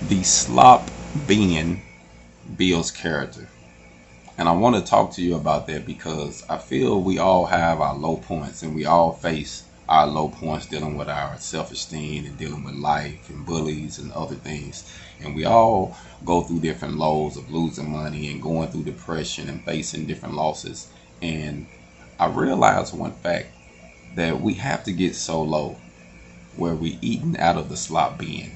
The slop being builds character. And I want to talk to you about that because I feel we all have our low points and we all face our low points dealing with our self-esteem and dealing with life and bullies and other things. And we all go through different lows of losing money and going through depression and facing different losses. And I realized one fact that we have to get so low where we eating out of the slop bin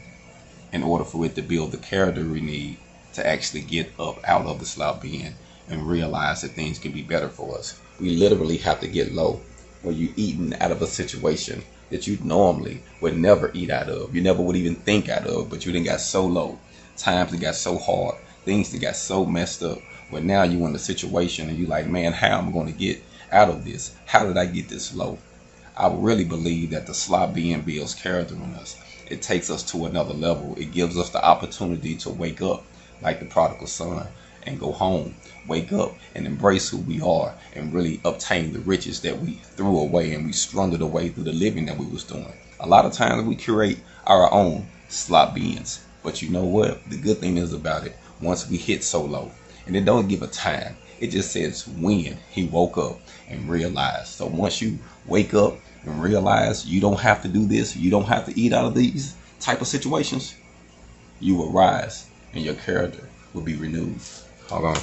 in order for it to build the character we need to actually get up out of the slop bin and realize that things can be better for us. We literally have to get low where you eating out of a situation that you normally would never eat out of. You never would even think out of, but you done got so low. Times that got so hard. Things that got so messed up. Where now you in a situation and you like, man, how am I going to get out of this? How did I get this low? I really believe that the slop being builds character in us. It takes us to another level. It gives us the opportunity to wake up like the prodigal son and go home. Wake up and embrace who we are and really obtain the riches that we threw away and we squandered away through the living that we was doing. A lot of times we curate our own slop beings. But you know what? The good thing is about it, once we hit so low, and it don't give a time. It just says when he woke up and realized. So once you wake up and realize you don't have to do this, you don't have to eat out of these type of situations, you will rise and your character will be renewed. Hold on.